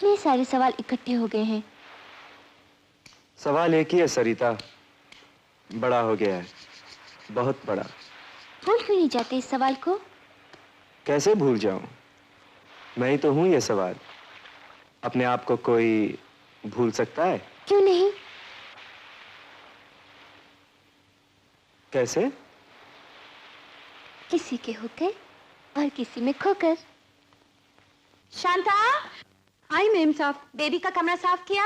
इतने सारे सवाल इकट्ठे हो गए हैं। सवाल एक ही है सरिता, बड़ा हो गया है, बहुत बड़ा। भूल क्यों नहीं जाते इस सवाल को? कैसे भूल जाऊं? मैं ही तो हूं ये सवाल। अपने आप को कोई भूल सकता है? क्यों नहीं? कैसे? किसी के होकर और किसी में खोकर। शांता। आई मेम साहब। बेबी का कमरा साफ किया?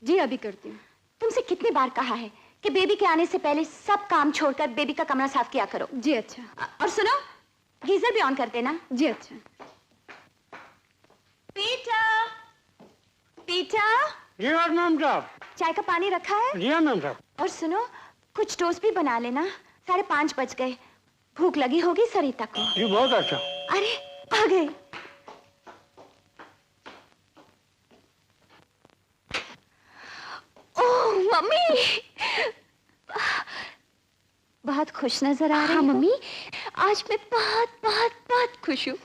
जी अभी करती हूँ। तुमसे कितनी बार कहा है कि बेबी के आने से पहले सब काम छोड़कर बेबी का कमरा साफ किया करो। जी अच्छा। और सुनो, गीजर भी ऑन कर देना। जी अच्छा। Peter, Peter. जी मैम साहब। चाय का पानी रखा है? जी मैम साहब। और सुनो, कुछ टोस्ट भी बना लेना, 5:30 बज गए, भूख लगी होगी सरिता को। जी बहुत अच्छा। अरे आ गए। ओह मम्मी, बहुत खुश नजर आ रही हो। हाँ मम्मी, आज मैं बहुत बहुत बहुत खुश हूँ।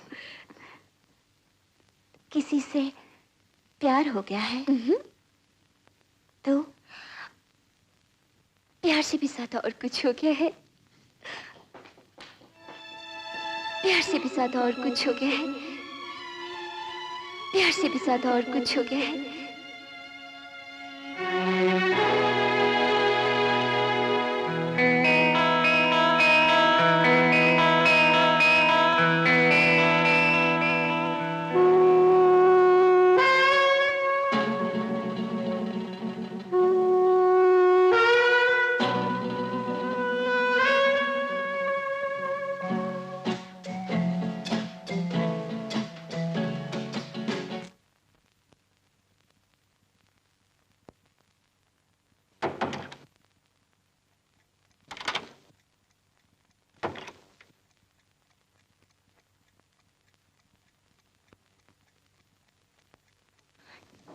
किसी से प्यार हो गया है? तो प्यार से भी ज्यादा और कुछ हो गया है। प्यार से भी ज्यादा और कुछ हो गया है। प्यार से भी ज्यादा और कुछ हो गया है।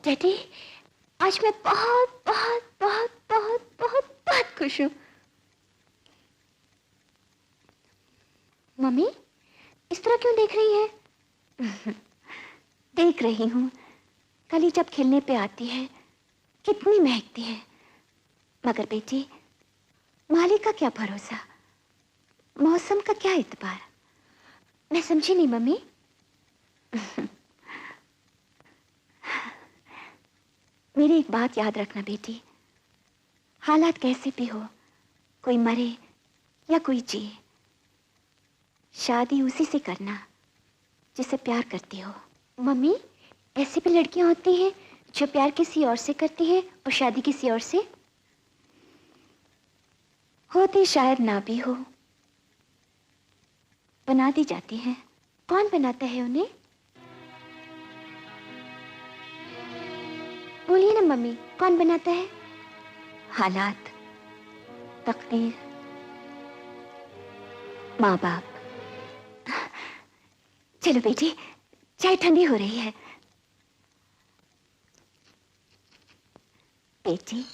डैडी, आज मैं बहुत बहुत बहुत बहुत बहुत बहुत खुश हूँ। मम्मी, इस तरह क्यों देख रही है? देख रही हूँ, कली जब खिलने पे आती है कितनी महकती है। मगर बेटी, माली का क्या भरोसा, मौसम का क्या इत्बार। मैं समझी नहीं मम्मी। मेरी एक बात याद रखना बेटी, हालात कैसे भी हो, कोई मरे या कोई जिए, शादी उसी से करना जिसे प्यार करती हो। मम्मी, ऐसी भी लड़कियां होती हैं जो प्यार किसी और से करती हैं और शादी किसी और से। होती शायद ना भी हो, बना दी जाती हैं। कौन बनाता है उन्हें? बोलिए ना मम्मी, कौन बनाता है? हालात, तकदीर, माँ बाप। चलो बेटी, चाय ठंडी हो रही है। बेटी,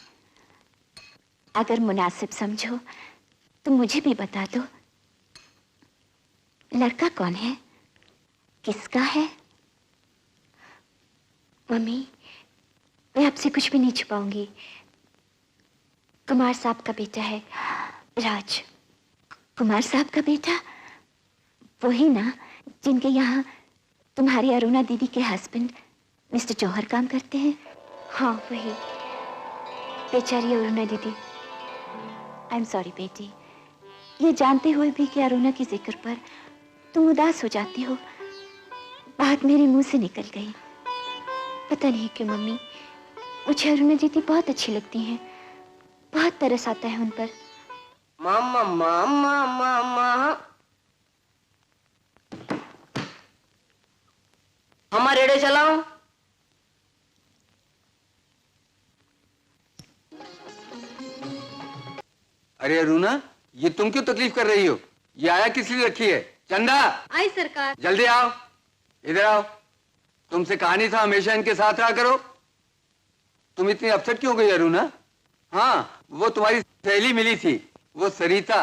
अगर मुनासिब समझो तो मुझे भी बता दो, लड़का कौन है, किसका है? मम्मी, मैं आपसे कुछ भी नहीं छुपाऊंगी। कुमार साहब का बेटा है, राज। कुमार साहब का बेटा? वही ना जिनके यहाँ तुम्हारी अरुणा दीदी के हस्बैंड मिस्टर जौहर काम करते हैं? हाँ वही। बेचारी अरुणा दीदी। आई एम सॉरी बेटी, ये जानते हुए भी कि अरुणा के जिक्र पर तुम उदास हो जाती हो, बात मेरे मुंह से निकल गई। पता नहीं क्यों मम्मी, मुझे अरुणा दीदी बहुत अच्छी लगती हैं। बहुत तरस आता है उन पर। मामा मामा मामा, मामा रेड़े चलाओ। अरे अरुणा, ये तुम क्यों तकलीफ कर रही हो? ये आया किस लिए रखी है? चंदा, आई सरकार। जल्दी आओ, इधर आओ। तुमसे कहानी था हमेशा इनके साथ रहा करो। तुम इतनी अपसेट क्यों गई अरुणा? हाँ, वो तुम्हारी सहेली मिली थी, वो सरिता,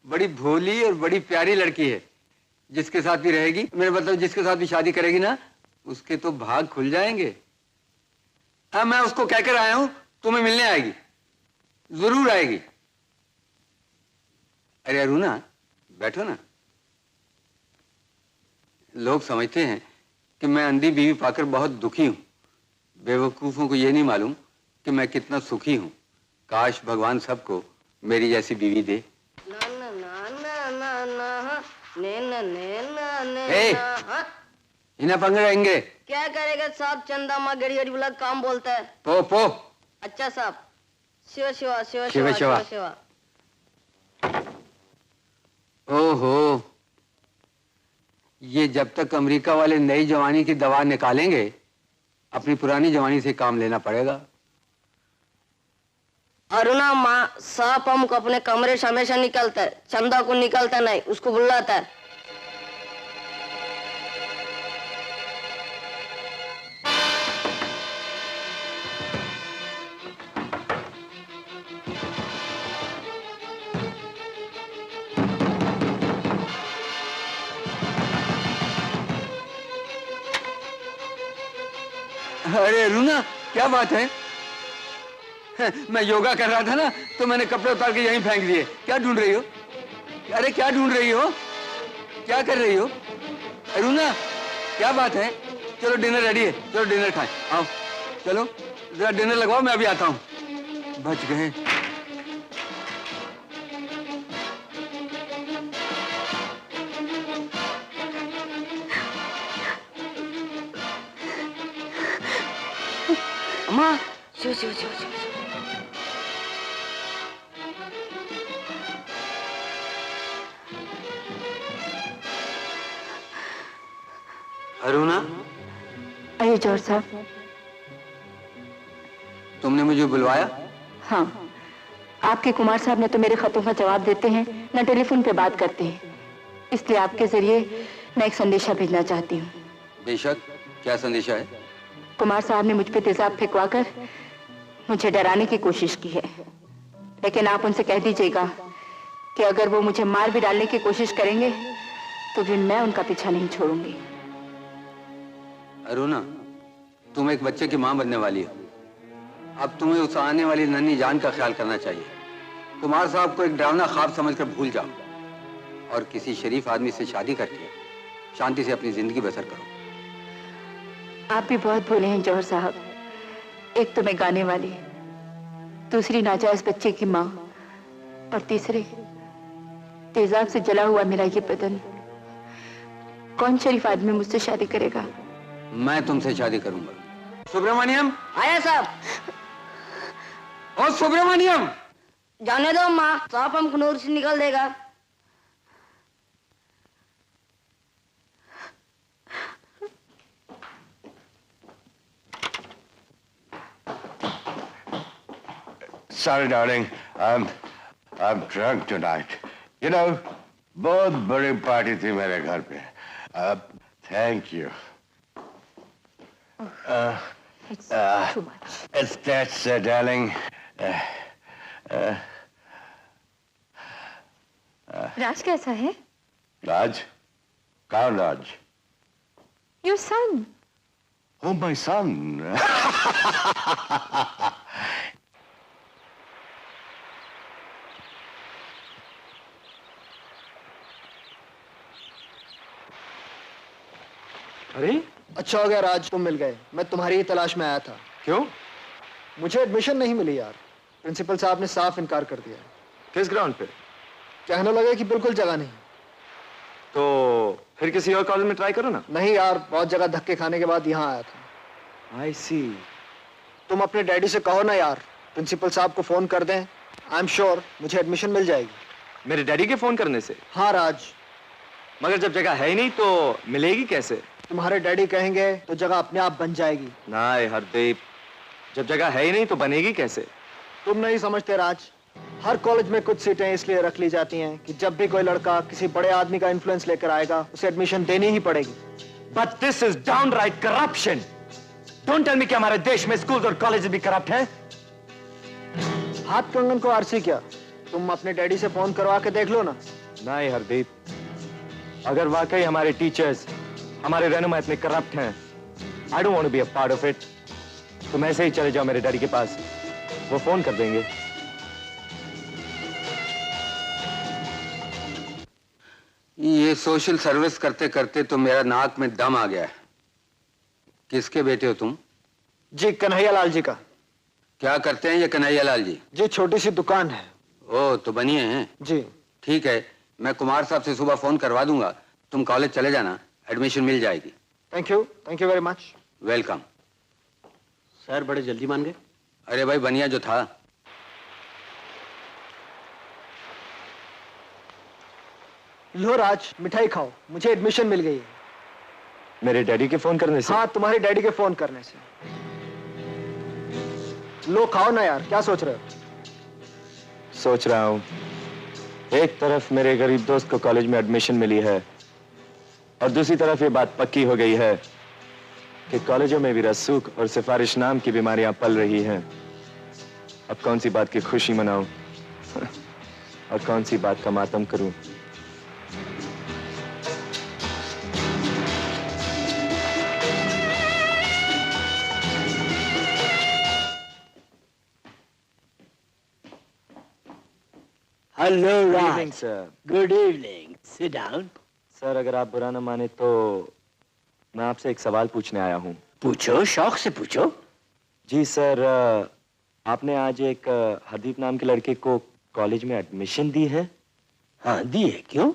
बड़ी भोली और बड़ी प्यारी लड़की है। जिसके साथ भी रहेगी, मेरा मतलब जिसके साथ भी शादी करेगी ना, उसके तो भाग खुल जाएंगे। हाँ, मैं उसको कहकर आया हूं, तुम्हें मिलने आएगी, जरूर आएगी। अरे अरुणा, बैठो ना। लोग समझते हैं कि मैं अंधी बीवी पाकर बहुत दुखी हूं। बेवकूफों को यह नहीं मालूम कि मैं कितना सुखी हूं। काश भगवान सबको मेरी जैसी बीवी दे। इन्हें पंगड़ेंगे। क्या करेगा साहब, चंदा माँ गड़ी गड़ी वाला काम बोलता है। पो पो। अच्छा साहब, शिवा शिवा शिवा शिवा शिवा शिवा। शिवा। ओहो, ये जब तक अमेरिका वाले नई जवानी की दवा निकालेंगे, अपनी पुरानी जवानी से काम लेना पड़ेगा। अरुणा माँ, सांप हमको अपने कमरे से हमेशा निकलता है, चंदा को निकलता नहीं, उसको बुलाता है। अरे अरुणा, क्या बात है? मैं योगा कर रहा था ना, तो मैंने कपड़े उतार के यहीं फेंक दिए। क्या ढूंढ रही हो? अरे क्या ढूंढ रही हो? क्या कर रही हो? अरुणा, क्या बात है? चलो डिनर रेडी है, चलो डिनर खाएं। आओ, चलो जरा डिनर लगवाओ, मैं अभी आता हूँ। बच गए। अम्मा, शिव शिव शिव शिव। अरुणा, अरे जौहर साहब। तुमने मुझे बुलवाया? हाँ, आपके कुमार साहब ने तो मेरे खतों का जवाब देते हैं, न टेलीफोन पे बात करते हैं, इसलिए आपके जरिए मैं एक संदेशा भेजना चाहती हूँ। बेशक, क्या संदेशा है? कुमार साहब ने मुझ पे तेजाब फेंकवाकर मुझे डराने की कोशिश की है, लेकिन आप उनसे कह दीजिएगा कि अगर वो मुझे मार भी डालने की कोशिश करेंगे तो भी मैं उनका पीछा नहीं छोड़ूंगी। अरुणा, तुम एक बच्चे की मां बनने वाली हो। अब तुम्हें उस आने वाली नन्ही जान का ख्याल करना चाहिए। कुमार साहब को एक डरावना ख्वाब समझकर भूल जाओ और किसी शरीफ आदमी से शादी करके शांति से अपनी जिंदगी बसर करो। आप भी बहुत भोले हैं जौहर साहब। एक तो मैं गाने वाली, दूसरी नाजायज बच्चे की माँ, और तीसरे तेजाब से जला हुआ मेरा ये बदन। कौन शरीफ आदमी मुझसे शादी करेगा? मैं तुमसे शादी करूंगा। सुब्रमण्यम, आया साहब। और सुब्रमण्यम, जाने दो माँ, सांप हमको नूर से निकल देगा। Sorry, darling. I'm drunk tonight. You know, बहुत बड़ी पार्टी थी मेरे घर पे. Thank you. It's too much. It's that, darling. राज कैसा है? Raj? कौन Raj? Your son. Oh, my son. अरे अच्छा हो गया राज, तुम मिल गए। मैं तुम्हारी ही तलाश में आया था। क्यों? मुझे एडमिशन नहीं मिली यार। प्रिंसिपल साहब ने साफ इनकार कर दिया। किस ग्राउंड पे? कहने लगे कि बिल्कुल जगह नहीं। तो फिर किसी और कॉलेज में ट्राई करो ना। नहीं यार, बहुत जगह धक्के खाने के बाद यहाँ आया था। आई सी। तुम अपने डैडी से कहो ना यार, प्रिंसिपल साहब को फोन कर दें। आई एम श्योर मुझे एडमिशन मिल जाएगी। मेरे डैडी के फोन करने से? हाँ राज। मगर जब जगह है ही नहीं तो मिलेगी कैसे? तुम्हारे डैडी कहेंगे तो जगह अपने आप बन जाएगी। नहीं हरदीप, जब जगह है ही नहीं तो बनेगी कैसे? तुम नहीं समझते राज, हर कॉलेज में कुछ सीटें इसलिए रख ली जाती हैं कि जब भी कोई लड़का किसी बड़े आदमी का इन्फ्लुएंस लेकर आएगा उसे एडमिशन देनी ही पड़ेगी। But this is downright corruption. Don't tell me कि हमारे देश में स्कूल और कॉलेज भी करप्ट हैं। हाथ कंगन को आरसी क्या? तुम अपने डैडी से फोन करवा के देख लो ना। नहीं हरदीप, अगर वाकई हमारे टीचर्स, हमारे रहनुमा इतने करप्ट हैं, I don't want to be a part of it. तुम ऐसे ही चले जाओ मेरे डैडी के पास, वो फोन कर देंगे। ये सोशल सर्विस करते करते तो मेरा नाक में दम आ गया है। किसके बेटे हो तुम? जी कन्हैया लाल जी का। क्या करते हैं ये कन्हैया लाल जी? जी छोटी सी दुकान है। ओ, तो बनिए हैं। जी ठीक है, मैं कुमार साहब से सुबह फोन करवा दूंगा, तुम कॉलेज चले जाना, एडमिशन मिल जाएगी। Thank you very much. Welcome. Sir बड़े जल्दी मान गए। अरे भाई, बनिया जो था। लो राज, मिठाई खाओ, मुझे एडमिशन मिल गई है। मेरे डैडी के फोन करने से? हाँ, तुम्हारे डैडी के फोन करने से। लो खाओ ना यार, क्या सोच रहे हो? सोच रहा हूं, एक तरफ मेरे गरीब दोस्त को कॉलेज में एडमिशन मिली है और दूसरी तरफ ये बात पक्की हो गई है कि कॉलेजों में भी रसूख और सिफारिश नाम की बीमारियां पल रही हैं। अब कौन सी बात की खुशी मनाऊं और कौन सी बात का मातम करूं? Hello evening Raj. Sir. Good evening, sit down. Sir, अगर आप बुरा ना माने तो मैं आपसे एक सवाल पूछने आया हूं। पूछो, शौक से पूछो। जी सर, आपने आज एक हरदीप नाम के लड़के को कॉलेज में एडमिशन दी है? हाँ दी है, क्यों?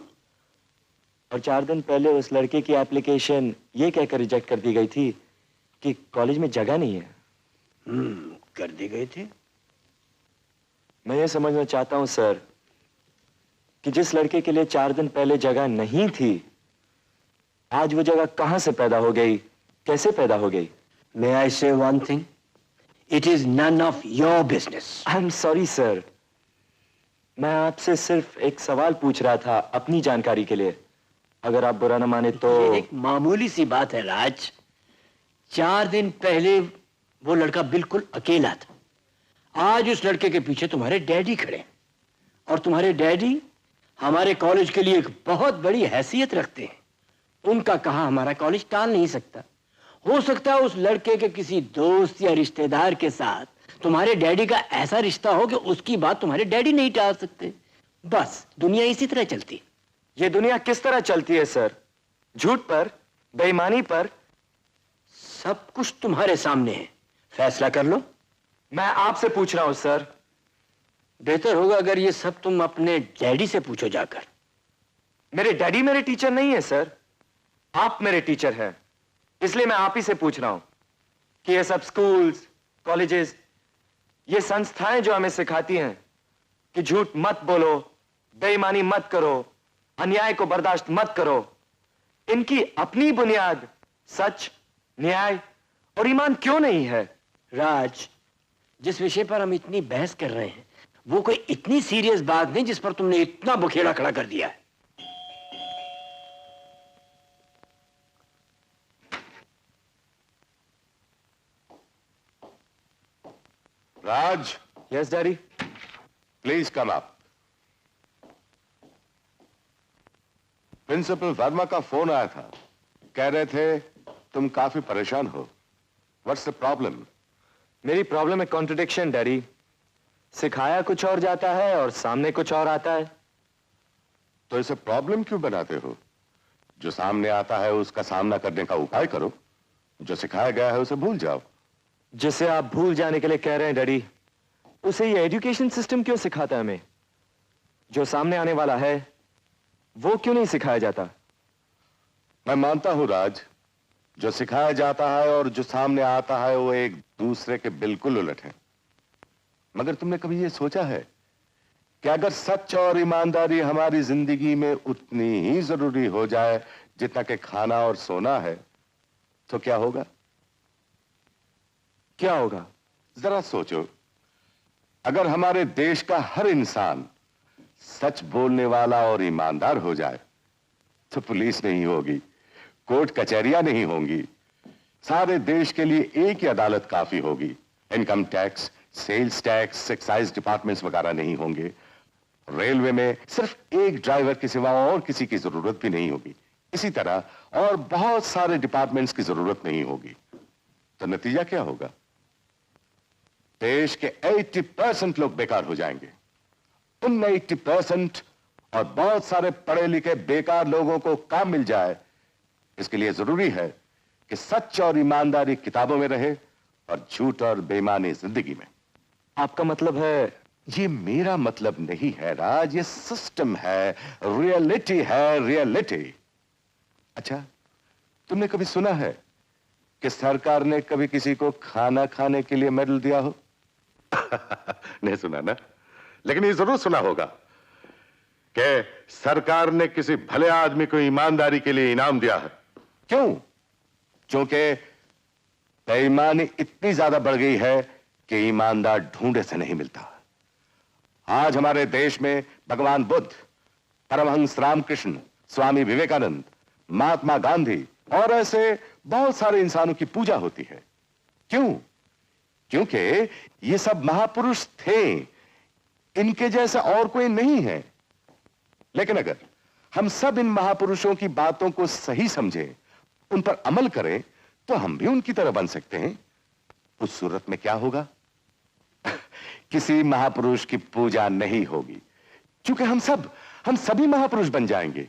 और 4 दिन पहले उस लड़के की एप्लीकेशन ये कहकर रिजेक्ट कर दी गई थी कि कॉलेज में जगह नहीं है। कर दी गई थी। मैं ये समझना चाहता हूं सर कि जिस लड़के के लिए 4 दिन पहले जगह नहीं थी, आज वो जगह कहां से पैदा हो गई, कैसे पैदा हो गई? May I say one thing? It is none of your business. I am sorry sir, मैं आपसे सिर्फ एक सवाल पूछ रहा था अपनी जानकारी के लिए। अगर आप बुरा न माने तो। ये एक मामूली सी बात है राज। 4 दिन पहले वो लड़का बिल्कुल अकेला था। आज उस लड़के के पीछे तुम्हारे डैडी खड़े, और तुम्हारे डैडी हमारे कॉलेज के लिए एक बहुत बड़ी हैसियत रखते हैं। उनका कहा हमारा कॉलेज टाल नहीं सकता। हो सकता है उस लड़के के किसी दोस्त या रिश्तेदार के साथ तुम्हारे डैडी का ऐसा रिश्ता हो कि उसकी बात तुम्हारे डैडी नहीं टाल सकते। बस दुनिया इसी तरह चलती। ये दुनिया किस तरह चलती है सर? झूठ पर, बेईमानी पर। सब कुछ तुम्हारे सामने है, फैसला कर लो। मैं आपसे पूछ रहा हूं सर। बेहतर होगा अगर ये सब तुम अपने डैडी से पूछो जाकर। मेरे डैडी मेरे टीचर नहीं है सर, आप मेरे टीचर हैं। इसलिए मैं आप ही से पूछ रहा हूं कि ये सब स्कूल्स, कॉलेजेस, ये संस्थाएं जो हमें सिखाती हैं कि झूठ मत बोलो, बेईमानी मत करो, अन्याय को बर्दाश्त मत करो, इनकी अपनी बुनियाद सच, न्याय और ईमान क्यों नहीं है? राज, जिस विषय पर हम इतनी बहस कर रहे हैं वो कोई इतनी सीरियस बात नहीं जिस पर तुमने इतना बखेड़ा खड़ा कर दिया है। Raj, yes daddy. Please come up. Principal Verma का फोन आया था, कह रहे थे तुम काफी परेशान हो। What's the problem? मेरी प्रॉब्लम है कॉन्ट्रडिक्शन डैडी। सिखाया कुछ और जाता है और सामने कुछ और आता है। तो इसे प्रॉब्लम क्यों बनाते हो? जो सामने आता है उसका सामना करने का उपाय करो, जो सिखाया गया है उसे भूल जाओ। जिसे आप भूल जाने के लिए कह रहे हैं डैडी, उसे ये एजुकेशन सिस्टम क्यों सिखाता है हमें? जो सामने आने वाला है वो क्यों नहीं सिखाया जाता? मैं मानता हूं राज, जो सिखाया जाता है और जो सामने आता है वो एक दूसरे के बिल्कुल उलट है। मगर तुमने कभी ये सोचा है कि अगर सच और ईमानदारी हमारी जिंदगी में उतनी ही जरूरी हो जाए जितना कि खाना और सोना है, तो क्या होगा? क्या होगा? जरा सोचो, अगर हमारे देश का हर इंसान सच बोलने वाला और ईमानदार हो जाए तो पुलिस नहीं होगी, कोर्ट कचहरियां नहीं होंगी, सारे देश के लिए एक ही अदालत काफी होगी। Income tax, sales tax, excise departments वगैरह नहीं होंगे। रेलवे में सिर्फ एक ड्राइवर के सिवा और किसी की जरूरत भी नहीं होगी। इसी तरह और बहुत सारे डिपार्टमेंट्स की जरूरत नहीं होगी। तो नतीजा क्या होगा? देश के 80% लोग बेकार हो जाएंगे। उन 80% और बहुत सारे पढ़े लिखे बेकार लोगों को काम मिल जाए, इसके लिए जरूरी है कि सच और ईमानदारी किताबों में रहे और झूठ और बेईमानी जिंदगी में। आपका मतलब है? ये मेरा मतलब नहीं है राज, ये सिस्टम है, रियलिटी है, रियलिटी। अच्छा, तुमने कभी सुना है कि सरकार ने कभी किसी को खाना खाने के लिए मेडल दिया हो? नहीं सुना ना, लेकिन ये जरूर सुना होगा कि सरकार ने किसी भले आदमी को ईमानदारी के लिए इनाम दिया है। क्यों? क्योंकि बेईमानी इतनी ज्यादा बढ़ गई है कि ईमानदार ढूंढे से नहीं मिलता। आज हमारे देश में भगवान बुद्ध, परमहंस रामकृष्ण, स्वामी विवेकानंद, महात्मा गांधी और ऐसे बहुत सारे इंसानों की पूजा होती है। क्यों? क्योंकि ये सब महापुरुष थे, इनके जैसा और कोई नहीं है। लेकिन अगर हम सब इन महापुरुषों की बातों को सही समझें, उन पर अमल करें, तो हम भी उनकी तरह बन सकते हैं। उस सूरत में क्या होगा? किसी महापुरुष की पूजा नहीं होगी, क्योंकि हम सभी महापुरुष बन जाएंगे।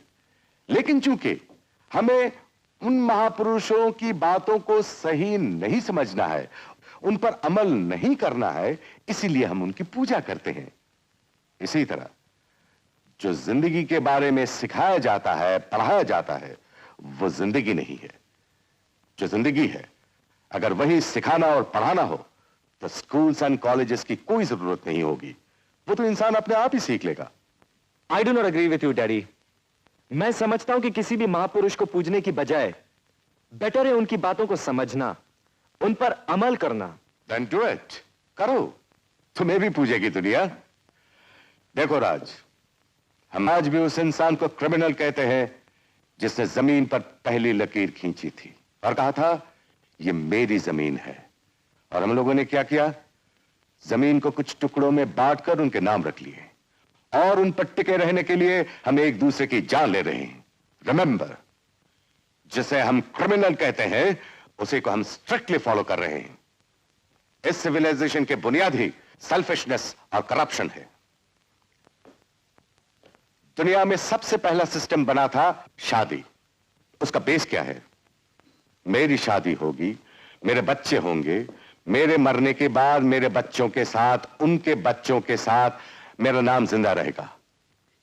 लेकिन चूंकि हमें उन महापुरुषों की बातों को सही नहीं समझना है, उन पर अमल नहीं करना है, इसीलिए हम उनकी पूजा करते हैं। इसी तरह जो जिंदगी के बारे में सिखाया जाता है, पढ़ाया जाता है, वो जिंदगी नहीं है। जो जिंदगी है, अगर वही सिखाना और पढ़ाना हो तो स्कूल्स एंड कॉलेजेस की कोई जरूरत नहीं होगी, वो तो इंसान अपने आप ही सीख लेगा। I do not agree with you daddy. मैं समझता हूं कि किसी भी महापुरुष को पूजने की बजाय बेटर है उनकी बातों को समझना, उन पर अमल करना। Then do it, करो, तुम्हें भी पूजेगी दुनिया। देखो राज, हम आज भी उस इंसान को क्रिमिनल कहते हैं जिसने जमीन पर पहली लकीर खींची थी और कहा था ये मेरी जमीन है। और हम लोगों ने क्या किया? जमीन को कुछ टुकड़ों में बांटकर उनके नाम रख लिए और उन पर टिके रहने के लिए हम एक दूसरे की जान ले रहे हैं। रिमेंबर, जिसे हम क्रिमिनल कहते हैं उसी को हम स्ट्रिक्टली फॉलो कर रहे हैं। इस सिविलाइजेशन के बुनियाद ही सेल्फिशनेस और करप्शन है। दुनिया में सबसे पहला सिस्टम बना था शादी। उसका बेस क्या है? मेरी शादी होगी, मेरे बच्चे होंगे, मेरे मरने के बाद मेरे बच्चों के साथ, उनके बच्चों के साथ मेरा नाम जिंदा रहेगा।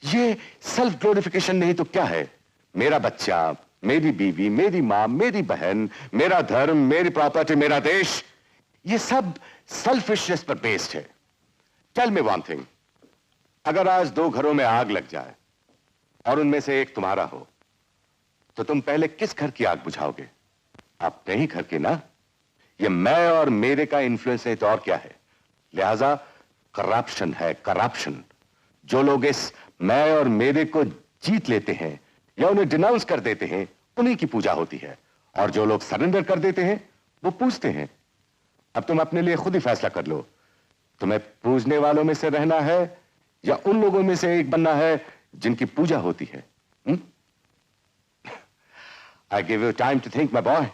ये सेल्फ ग्लोरिफिकेशन नहीं तो क्या है? मेरा बच्चा, मेरी बीवी, मेरी मां, मेरी बहन, मेरा धर्म, मेरी प्रॉपर्टी, मेरा देश, ये सब सेल्फिशनेस पर बेस्ड है। टेल मी वन थिंग, अगर आज दो घरों में आग लग जाए और उनमें से एक तुम्हारा हो, तो तुम पहले किस घर की आग बुझाओगे? अपने ही घर की ना। ये मैं और मेरे का इन्फ्लुएंस है तो और क्या है? लिहाजा करप्शन है, करप्शन। जो लोग इस मैं और मेरे को जीत लेते हैं या उन्हें डिनाउंस कर देते हैं, उन्हीं की पूजा होती है। और जो लोग सरेंडर कर देते हैं, वो पूजते हैं। अब तुम अपने लिए खुद ही फैसला कर लो, तुम्हें पूजने वालों में से रहना है या उन लोगों में से एक बनना है जिनकी पूजा होती है। I give you time to think, my boy.